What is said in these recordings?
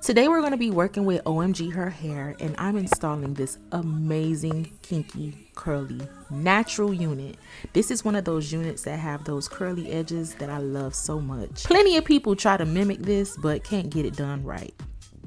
Today we're going to be working with OMG Her Hair, and I'm installing this amazing kinky curly natural unit. This is one of those units that have those curly edges that I love so much. Plenty of people try to mimic this but can't get it done right.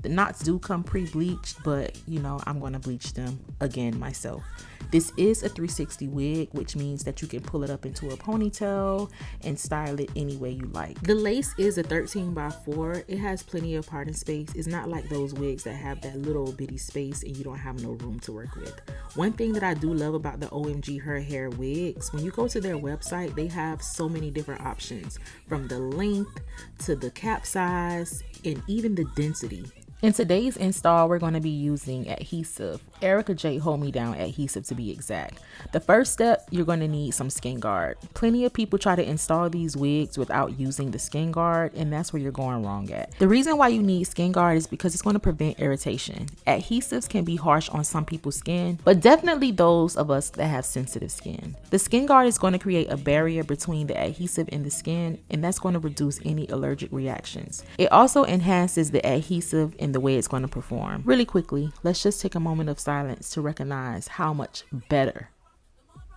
The knots do come pre-bleached, but you know, I'm going to bleach them again myself. This is a 360 wig, which means that you can pull it up into a ponytail and style it any way you like. The lace is a 13x4. It has plenty of parting space. It's not like those wigs that have that little bitty space and you don't have no room to work with. One thing that I do love about the OMG Her Hair wigs, when you go to their website, they have so many different options, from the length to the cap size and even the density. In today's install, we're going to be using adhesive, 𝐅𝐵𝐾𝐿 Hold Me Down adhesive to be exact. The first step, you're going to need some skin guard. Plenty of people try to install these wigs without using the skin guard, and that's where you're going wrong at. The reason why you need skin guard is because it's going to prevent irritation. Adhesives can be harsh on some people's skin, but definitely those of us that have sensitive skin. The skin guard is going to create a barrier between the adhesive and the skin, and that's going to reduce any allergic reactions. It also enhances the adhesive and the way it's going to perform. Really quickly, let's just take a moment of silence to recognize how much better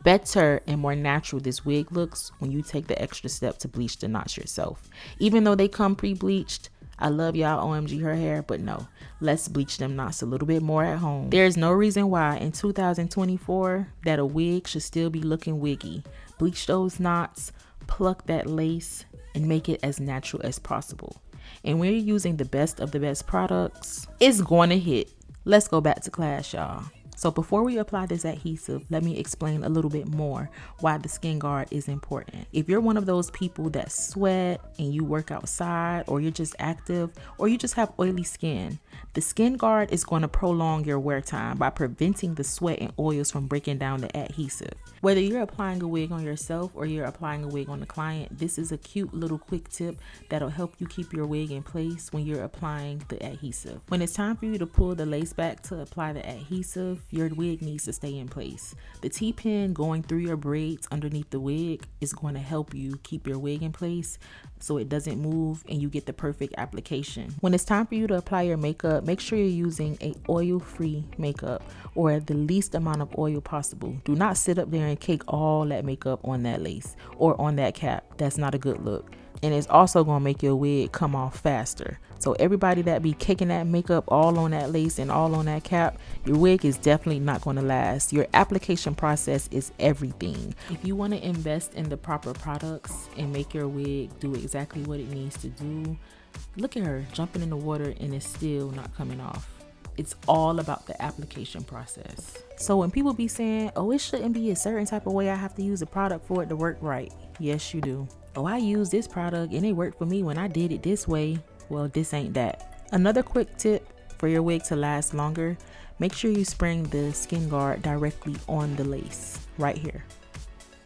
and more natural this wig looks when you take the extra step to bleach the knots yourself. Even though they come pre-bleached, I love y'all OMG Her Hair, but no, let's bleach them knots a little bit more at home. There's no reason why in 2024 that a wig should still be looking wiggy. Bleach those knots, pluck that lace, and make it as natural as possible. And when you're using the best of the best products, it's going to hit. Let's go back to class, y'all. So before we apply this adhesive, let me explain a little bit more why the skin guard is important. If you're one of those people that sweat and you work outside, or you're just active, or you just have oily skin, the skin guard is going to prolong your wear time by preventing the sweat and oils from breaking down the adhesive. Whether you're applying a wig on yourself or you're applying a wig on the client, this is a cute little quick tip that'll help you keep your wig in place when you're applying the adhesive. When it's time for you to pull the lace back to apply the adhesive, your wig needs to stay in place. The T-pin going through your braids underneath the wig is going to help you keep your wig in place so it doesn't move and you get the perfect application. When it's time for you to apply your makeup, make sure you're using a oil-free makeup or the least amount of oil possible. Do not sit up there and cake all that makeup on that lace or on that cap. That's not a good look. And it's also going to make your wig come off faster. So everybody that be caking that makeup all on that lace and all on that cap, your wig is definitely not going to last. Your application process is everything. If you want to invest in the proper products and make your wig do exactly what it needs to do, look at her jumping in the water and it's still not coming off. It's all about the application process. So when people be saying, oh, it shouldn't be a certain type of way I have to use a product for it to work right. Yes, you do. Oh, I use this product and it worked for me when I did it this way. Well, this ain't that. Another quick tip for your wig to last longer, make sure you spring the skin guard directly on the lace right here.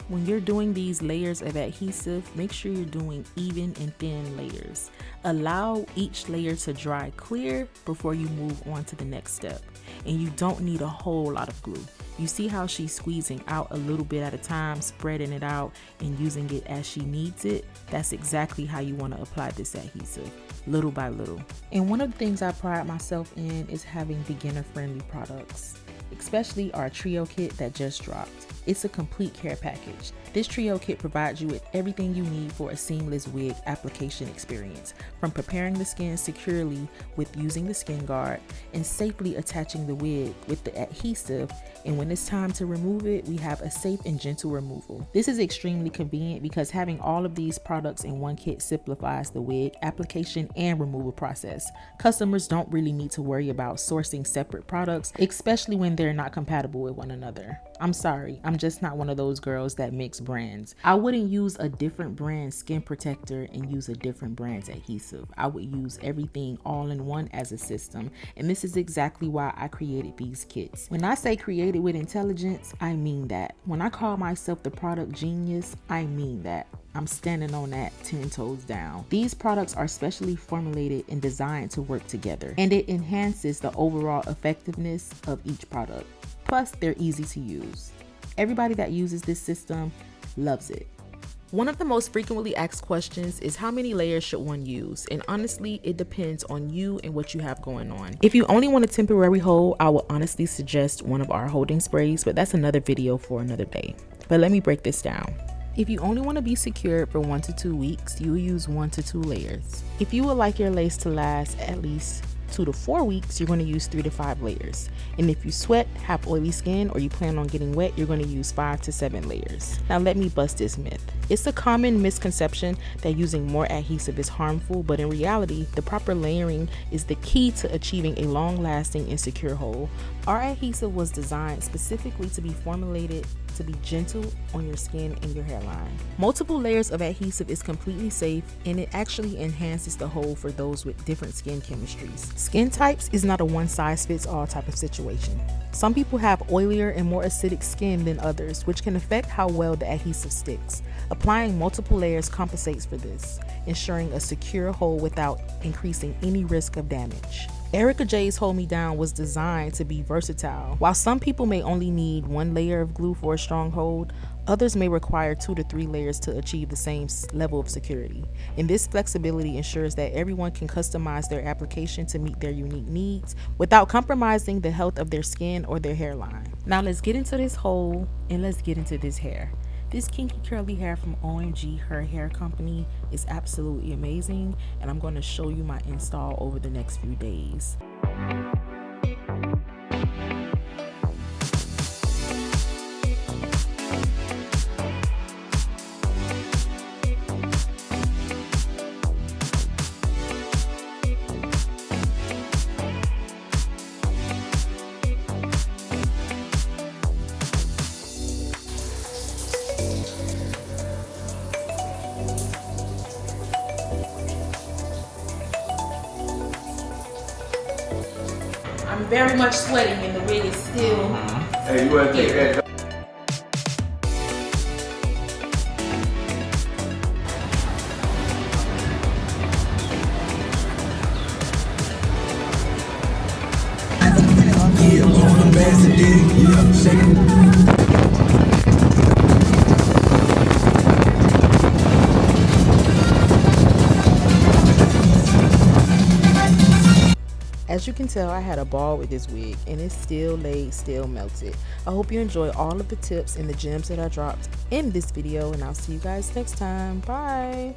When you're doing these layers of adhesive, make sure you're doing even and thin layers. Allow each layer to dry clear before you move on to the next step. And you don't need a whole lot of glue. You see how she's squeezing out a little bit at a time, spreading it out and using it as she needs it? That's exactly how you want to apply this adhesive, little by little. And one of the things I pride myself in is having beginner-friendly products, especially our trio kit that just dropped. It's a complete care package. This trio kit provides you with everything you need for a seamless wig application experience, from preparing the skin securely with using the skin guard and safely attaching the wig with the adhesive, and when it's time to remove it, we have a safe and gentle removal. This is extremely convenient because having all of these products in one kit simplifies the wig application and removal process. Customers don't really need to worry about sourcing separate products, especially when they're not compatible with one another. I'm sorry, I'm just not one of those girls that mix brands. I wouldn't use a different brand skin protector and use a different brand's adhesive. I would use everything all in one as a system, and this is exactly why I created these kits. When I say created with intelligence, I mean that. When I call myself the product genius, I mean that. I'm standing on that 10 toes down. These products are specially formulated and designed to work together, and it enhances the overall effectiveness of each product. Plus, they're easy to use. Everybody that uses this system loves it. One of the most frequently asked questions is how many layers should one use? And honestly, it depends on you and what you have going on. If you only want a temporary hold, I would honestly suggest one of our holding sprays, but that's another video for another day. But let me break this down. If you only want to be secured for 1 to 2 weeks, you will use 1 to 2 layers. If you would like your lace to last at least 2 to 4 weeks, you're going to use 3 to 5 layers. And if you sweat, have oily skin, or you plan on getting wet, you're going to use 5 to 7 layers. Now let me bust this myth. It's a common misconception that using more adhesive is harmful, but in reality, the proper layering is the key to achieving a long-lasting and secure hold. Our adhesive was designed specifically to be formulated to be gentle on your skin and your hairline. Multiple layers of adhesive is completely safe, and it actually enhances the hold for those with different skin chemistries. Skin types is not a one-size-fits-all type of situation. Some people have oilier and more acidic skin than others, which can affect how well the adhesive sticks. Applying multiple layers compensates for this, ensuring a secure hold without increasing any risk of damage. 𝐒𝐷𝐿 Hold Me Down was designed to be versatile. While some people may only need 1 layer of glue for a strong hold, others may require 2 to 3 layers to achieve the same level of security. And this flexibility ensures that everyone can customize their application to meet their unique needs without compromising the health of their skin or their hairline. Now let's get into this hold and let's get into this hair. This kinky curly hair from OMG Her Hair Company is absolutely amazing, and I'm going to show you my install over the next few days. I'm very much sweating and the wig is still Hey, you want to take that? As you can tell, I had a ball with this wig and it's still laid, still melted. I hope you enjoy all of the tips and the gems that I dropped in this video, and I'll see you guys next time. Bye.